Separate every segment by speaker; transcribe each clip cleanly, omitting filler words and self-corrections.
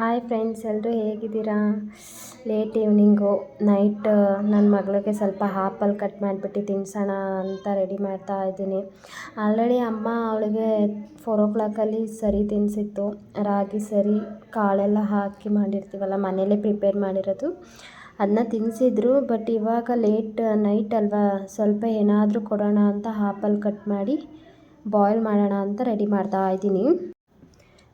Speaker 1: Hi friends, ಎಲ್ಲರೂ ಹೇಗಿದ್ದೀರಾ? Late evening night ನನ್ನ ಮಗಳಿಗೆ ಸ್ವಲ್ಪ ಆ್ಯಪಲ್ ಕಟ್ ಮಾಡಿಬಿಟ್ಟು ತಿನ್ನಿಸೋಣ ಅಂತ ರೆಡಿ ಮಾಡ್ತಾ ಇದ್ದೀನಿ. ಆಲ್ರೆಡಿ ಅಮ್ಮ ಅವಳಿಗೆ 4 o'clockಲ್ಲಿ ಸರಿ ತಿನ್ನಿಸಿತ್ತು. ರಾಗಿ ಸರಿ ಕಾಳೆಲ್ಲ ಹಾಕಿ ಮಾಡಿರ್ತೀವಲ್ಲ, ಮನೆಯಲ್ಲೇ ಪ್ರಿಪೇರ್ ಮಾಡಿರೋದು, ಅದನ್ನ ತಿನ್ನಿಸಿದ್ರು. ಬಟ್ ಇವಾಗ ಲೇಟ್ ನೈಟ್ ಅಲ್ವಾ, ಸ್ವಲ್ಪ ಏನಾದರೂ ಕೊಡೋಣ ಅಂತ ಆ್ಯಪಲ್ ಕಟ್ ಮಾಡಿ ಬಾಯ್ಲ್ ಮಾಡೋಣ ಅಂತ ರೆಡಿ ಮಾಡ್ತಾ ಇದ್ದೀನಿ.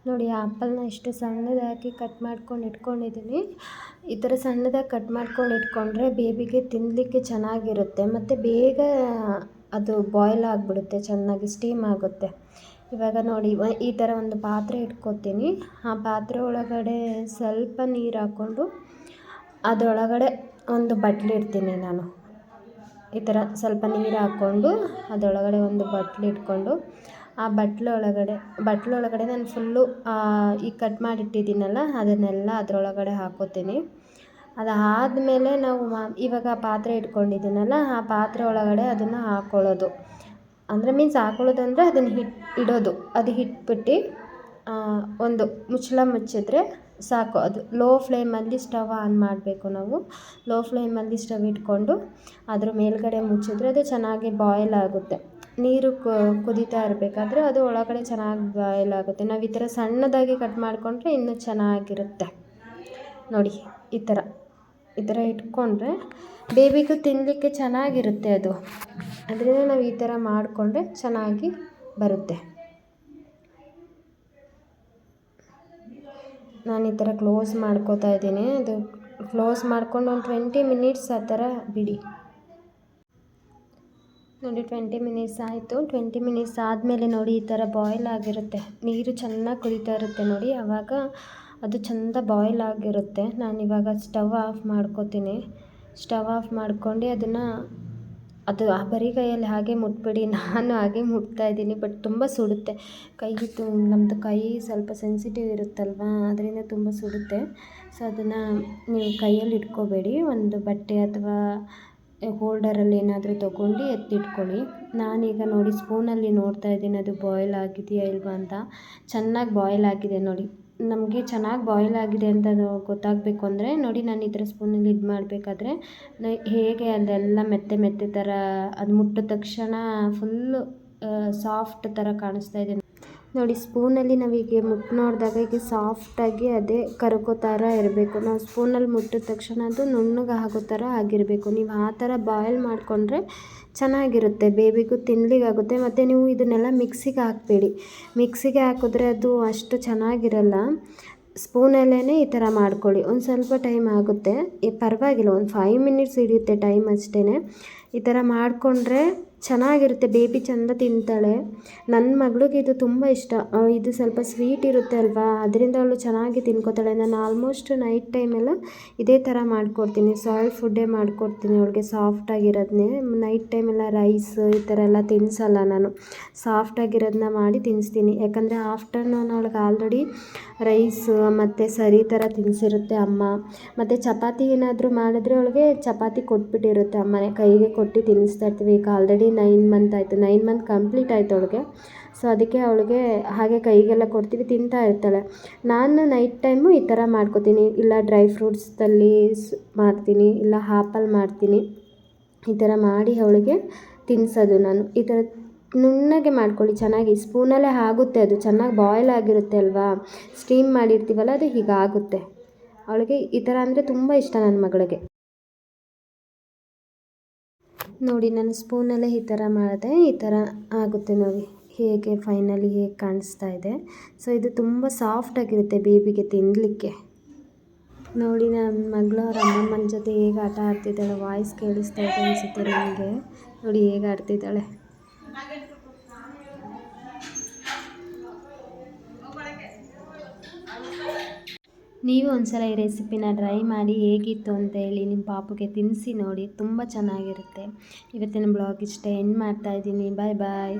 Speaker 1: ನೋಡಿ, ಆ್ಯಪಲ್ನ ಇಷ್ಟು ಸಣ್ಣದಾಗಿ ಕಟ್ ಮಾಡ್ಕೊಂಡು ಇಟ್ಕೊಂಡಿದ್ದೀನಿ. ಈ ಥರ ಸಣ್ಣದಾಗಿ ಕಟ್ ಮಾಡ್ಕೊಂಡು ಇಟ್ಕೊಂಡ್ರೆ ಬೇಬಿಗೆ ತಿನ್ನಲಿಕ್ಕೆ ಚೆನ್ನಾಗಿರುತ್ತೆ ಮತ್ತು ಬೇಗ ಅದು ಬಾಯ್ಲ್ ಆಗಿಬಿಡುತ್ತೆ, ಚೆನ್ನಾಗಿ ಸ್ಟೀಮ್ ಆಗುತ್ತೆ. ಇವಾಗ ನೋಡಿ, ಈ ಥರ ಒಂದು ಪಾತ್ರೆ ಇಟ್ಕೊತೀನಿ. ಆ ಪಾತ್ರೆ ಒಳಗಡೆ ಸ್ವಲ್ಪ ನೀರು ಹಾಕ್ಕೊಂಡು ಅದರೊಳಗಡೆ ಒಂದು ಬಟ್ಲಿಡ್ತೀನಿ ನಾನು. ಈ ಥರ ಸ್ವಲ್ಪ ನೀರು ಹಾಕ್ಕೊಂಡು ಅದರೊಳಗಡೆ ಒಂದು ಬಟ್ಲಿಟ್ಕೊಂಡು ಆ ಬಟ್ಲೊಳಗಡೆ ನಾನು ಫುಲ್ಲು ಈ ಕಟ್ ಮಾಡಿಟ್ಟಿದ್ದೀನಲ್ಲ ಅದನ್ನೆಲ್ಲ ಅದರೊಳಗಡೆ ಹಾಕ್ಕೋತೀನಿ. ಅದಾದಮೇಲೆ ನಾವು ಇವಾಗ ಪಾತ್ರೆ ಇಟ್ಕೊಂಡಿದ್ದೀನಲ್ಲ, ಆ ಪಾತ್ರೆ ಒಳಗಡೆ ಅದನ್ನು ಹಾಕ್ಕೊಳ್ಳೋದು. ಅಂದರೆ ಹಾಕ್ಕೊಳ್ಳೋದಂದರೆ ಅದನ್ನು ಇಡೋದು. ಅದು ಇಟ್ಬಿಟ್ಟು ಒಂದು ಮುಚ್ಚಳ ಮುಚ್ಚಿದ್ರೆ ಸಾಕು. ಅದು ಲೋ ಫ್ಲೇಮಲ್ಲಿ ಸ್ಟವ್ ಆನ್ ಮಾಡಬೇಕು ನಾವು. ಲೋ ಫ್ಲೇಮಲ್ಲಿ ಸ್ಟವ್ ಇಟ್ಕೊಂಡು ಅದ್ರ ಮೇಲ್ಗಡೆ ಮುಚ್ಚಿದ್ರೆ ಅದು ಚೆನ್ನಾಗಿ ಬಾಯ್ಲ್ ಆಗುತ್ತೆ. ನೀರು ಕುದೀತಾ ಇರಬೇಕಾದ್ರೆ ಅದು ಒಳಗಡೆ ಚೆನ್ನಾಗಿ ಬಾಯ್ಲ್ ಆಗುತ್ತೆ. ನಾವು ಈ ಥರ ಸಣ್ಣದಾಗಿ ಕಟ್ ಮಾಡಿಕೊಂಡ್ರೆ ಇನ್ನೂ ಚೆನ್ನಾಗಿರುತ್ತೆ. ನೋಡಿ, ಈ ಥರ ಇಟ್ಕೊಂಡ್ರೆ ಬೇಬಿಗೂ ತಿನ್ನಲಿಕ್ಕೆ ಚೆನ್ನಾಗಿರುತ್ತೆ. ಅದರಿಂದ ನಾವು ಈ ಥರ ಮಾಡಿಕೊಂಡ್ರೆ ಚೆನ್ನಾಗಿ ಬರುತ್ತೆ. ನಾನು ಈ ಥರ ಕ್ಲೋಸ್ ಮಾಡ್ಕೋತಾ ಇದ್ದೀನಿ. ಅದು ಕ್ಲೋಸ್ ಮಾಡ್ಕೊಂಡು ಒಂದು 20 minutes ಆ ಥರ ಬಿಡಿ. ನೋಡಿ, 20 minutes ಆಯಿತು. 20 minutes ಆದಮೇಲೆ ನೋಡಿ, ಈ ಥರ ಬಾಯ್ಲ್ ಆಗಿರುತ್ತೆ. ನೀರು ಚೆನ್ನಾಗಿ ಕುದೀತಾ ಇರುತ್ತೆ ನೋಡಿ, ಆವಾಗ ಅದು ಚೆಂದ ಬಾಯ್ಲ್ ಆಗಿರುತ್ತೆ. ನಾನಿವಾಗ ಸ್ಟವ್ ಆಫ್ ಮಾಡ್ಕೋತೀನಿ. ಸ್ಟವ್ ಆಫ್ ಮಾಡ್ಕೊಂಡು ಅದು ಬರೀ ಕೈಯಲ್ಲಿ ಹಾಗೆ ಮುಟ್ಬಿಡಿ. ನಾನು ಹಾಗೆ ಮುಟ್ತಾಯಿದ್ದೀನಿ, ಬಟ್ ತುಂಬ ಸುಡುತ್ತೆ ನಮ್ಮದು ಕೈ ಸ್ವಲ್ಪ ಸೆನ್ಸಿಟಿವ್ ಇರುತ್ತಲ್ವ, ಅದರಿಂದ ತುಂಬ ಸುಡುತ್ತೆ. ಸೊ ಅದನ್ನು ನೀವು ಕೈಯಲ್ಲಿ ಇಟ್ಕೋಬೇಡಿ, ಒಂದು ಬಟ್ಟೆ ಅಥವಾ ಹೋಲ್ಡರಲ್ಲಿ ಏನಾದರೂ ತೊಗೊಂಡು ಎತ್ತಿಟ್ಕೊಳ್ಳಿ. ನಾನೀಗ ನೋಡಿ ಸ್ಪೂನಲ್ಲಿ ನೋಡ್ತಾ ಇದ್ದೀನಿ ಅದು ಬಾಯ್ಲ್ ಆಗಿದೆಯಾ ಇಲ್ವಾ ಅಂತ. ಚೆನ್ನಾಗಿ ಬಾಯ್ಲ್ ಆಗಿದೆ ನೋಡಿ. ನಮಗೆ ಚೆನ್ನಾಗಿ ಬಾಯ್ಲ್ ಆಗಿದೆ ಅಂತ ಗೊತ್ತಾಗಬೇಕು ಅಂದರೆ ನೋಡಿ, ನಾನು ಈ ಥರ ಸ್ಪೂನಲ್ಲಿ ಇದು ಮಾಡಬೇಕಾದ್ರೆ ಹೇಗೆ ಅದೆಲ್ಲ ಮೆತ್ತೆ ಥರ ಅದು ಮುಟ್ಟಿದ ತಕ್ಷಣ ಫುಲ್ಲು ಸಾಫ್ಟ್ ಥರ ಕಾಣಿಸ್ತಾ ಇದೆ ನೋಡಿ. ಸ್ಪೂನಲ್ಲಿ ನಾವೀಗ ಮುಟ್ಟು ನೋಡಿದಾಗ ಈಗ ಸಾಫ್ಟಾಗಿ ಅದೇ ಕರಗೋ ಥರ ಇರಬೇಕು. ನಾವು ಸ್ಪೂನಲ್ಲಿ ಮುಟ್ಟಿದ ತಕ್ಷಣ ಅದು ನುಣ್ಣಗೆ ಆಗೋ ಥರ ಆಗಿರಬೇಕು. ನೀವು ಆ ಥರ ಬಾಯ್ಲ್ ಮಾಡಿಕೊಂಡ್ರೆ ಚೆನ್ನಾಗಿರುತ್ತೆ, ಬೇಬಿಗೂ ತಿನ್ನಲಿಕ್ಕಾಗುತ್ತೆ. ಮತ್ತು ನೀವು ಇದನ್ನೆಲ್ಲ ಮಿಕ್ಸಿಗೆ ಹಾಕಬೇಡಿ. ಮಿಕ್ಸಿಗೆ ಹಾಕಿದ್ರೆ ಅದು ಅಷ್ಟು ಚೆನ್ನಾಗಿರಲ್ಲ. ಸ್ಪೂನಲ್ಲೇ ಈ ಥರ ಮಾಡ್ಕೊಳ್ಳಿ. ಒಂದು ಸ್ವಲ್ಪ ಟೈಮ್ ಆಗುತ್ತೆ, ಪರವಾಗಿಲ್ಲ, ಒಂದು 5 minutes ಹಿಡಿಯುತ್ತೆ ಟೈಮ್ ಅಷ್ಟೇ. ಈ ಥರ ಮಾಡಿಕೊಂಡ್ರೆ ಚೆನ್ನಾಗಿರುತ್ತೆ, ಬೇಬಿ ಚೆಂದ ತಿಂತಾಳೆ. ನನ್ನ ಮಗಳಿಗೆ ಇದು ತುಂಬ ಇಷ್ಟ. ಇದು ಸ್ವಲ್ಪ ಸ್ವೀಟ್ ಇರುತ್ತೆ ಅಲ್ವಾ, ಅದರಿಂದ ಅವಳು ಚೆನ್ನಾಗಿ ತಿನ್ಕೋತಾಳೆ. ನಾನು ಆಲ್ಮೋಸ್ಟ್ ನೈಟ್ ಟೈಮೆಲ್ಲ ಇದೇ ಥರ ಮಾಡಿಕೊಡ್ತೀನಿ. ಸಾಯಿಲ್ ಫುಡ್ಡೇ ಮಾಡಿಕೊಡ್ತೀನಿ ಅವಳಿಗೆ, ಸಾಫ್ಟಾಗಿರೋದನ್ನೇ. ನೈಟ್ ಟೈಮೆಲ್ಲ ರೈಸ್ ಈ ಥರ ಎಲ್ಲ ತಿನ್ನಿಸಲ್ಲ ನಾನು, ಸಾಫ್ಟಾಗಿರೋದನ್ನ ಮಾಡಿ ತಿನ್ನಿಸ್ತೀನಿ. ಯಾಕಂದರೆ ಆಫ್ಟರ್ನೂನ್ ಅವಳಿಗೆ ಆಲ್ರೆಡಿ ರೈಸ್ ಮತ್ತು ಸರಿ ಥರ ತಿನ್ನಿಸಿರುತ್ತೆ ಅಮ್ಮ. ಮತ್ತು ಚಪಾತಿ ಏನಾದರೂ ಮಾಡಿದ್ರೆ ಅವಳಿಗೆ ಚಪಾತಿ ಕೊಟ್ಬಿಟ್ಟಿರುತ್ತೆ ಅಮ್ಮನೇ, ಕೈಗೆ ಕೊಟ್ಟು ತಿನ್ನಿಸ್ತಾ ಇರ್ತೀವಿ. ಈಗ ಆಲ್ರೆಡಿ 9 month ಆಯಿತು, 9 month ಕಂಪ್ಲೀಟ್ ಆಯಿತು ಅವಳಿಗೆ. ಸೊ ಅದಕ್ಕೆ ಅವಳಿಗೆ ಹಾಗೆ ಕೈಗೆಲ್ಲ ಕೊಡ್ತೀವಿ, ತಿಂತಾ ಇರ್ತಾಳೆ. ನಾನು ನೈಟ್ ಟೈಮು ಈ ಥರ ಮಾಡ್ಕೋತೀನಿ. ಇಲ್ಲ ಡ್ರೈ ಫ್ರೂಟ್ಸ್ದಲ್ಲಿ ಮಾಡ್ತೀನಿ, ಇಲ್ಲ ಆ್ಯಪಲ್ ಮಾಡ್ತೀನಿ. ಈ ಥರ ಮಾಡಿ ಅವಳಿಗೆ ತಿನ್ನಿಸೋದು ನಾನು. ಈ ಥರ ನುಣ್ಣಗೆ ಮಾಡ್ಕೊಳ್ಳಿ ಚೆನ್ನಾಗಿ. ಸ್ಪೂನಲ್ಲೇ ಆಗುತ್ತೆ, ಅದು ಚೆನ್ನಾಗಿ ಬಾಯ್ಲ್ ಆಗಿರುತ್ತೆ ಅಲ್ವಾ, ಸ್ಟೀಮ್ ಮಾಡಿರ್ತೀವಲ್ಲ, ಅದು ಹೀಗಾಗುತ್ತೆ. ಅವಳಿಗೆ ಈ ಥರ ಅಂದರೆ ತುಂಬ ಇಷ್ಟ ನನ್ನ ಮಗಳಿಗೆ. ನೋಡಿ, ನಾನು ಸ್ಪೂನಲ್ಲೇ ಈ ಥರ ಮಾಡಿದೆ, ಈ ಥರ ಆಗುತ್ತೆ ನೋಡಿ. ಹೇಗೆ ಫೈನಲಿ ಹೇಗೆ ಕಾಣಿಸ್ತಾ ಇದೆ. ಸೊ ಇದು ತುಂಬ ಸಾಫ್ಟಾಗಿರುತ್ತೆ ಬೇಬಿಗೆ ತಿನ್ನಲಿಕ್ಕೆ. ನೋಡಿ, ನನ್ನ ಮಗಳು ಅವ್ರ ಅಮ್ಮಮ್ಮನ ಜೊತೆ ಹೇಗೆ ಆಟ ಆಡ್ತಿದ್ದಾಳೆ. ವಾಯ್ಸ್ ಕೇಳಿಸ್ತಾ ಇದೆ ಅನಿಸುತ್ತೆ ನನಗೆ. ನೋಡಿ ಹೇಗೆ ಆಡ್ತಿದ್ದಾಳೆ. ನೀವು ಒಂದ್ಸಲ ಈ ರೆಸಿಪಿನ ಟ್ರೈ ಮಾಡಿ ಹೇಗಿತ್ತು ಅಂತ ಹೇಳಿ ನಿಮ್ಮ ಪಾಪುಗೆ ತಿನ್ನಿಸಿ ನೋಡಿ, ತುಂಬ ಚೆನ್ನಾಗಿರುತ್ತೆ. ಇವತ್ತಿನ ಬ್ಲಾಗ್ ಇಷ್ಟ ಎಂಡ್ ಮಾಡ್ತಾಯಿದ್ದೀನಿ. ಬಾಯ್ ಬಾಯ್.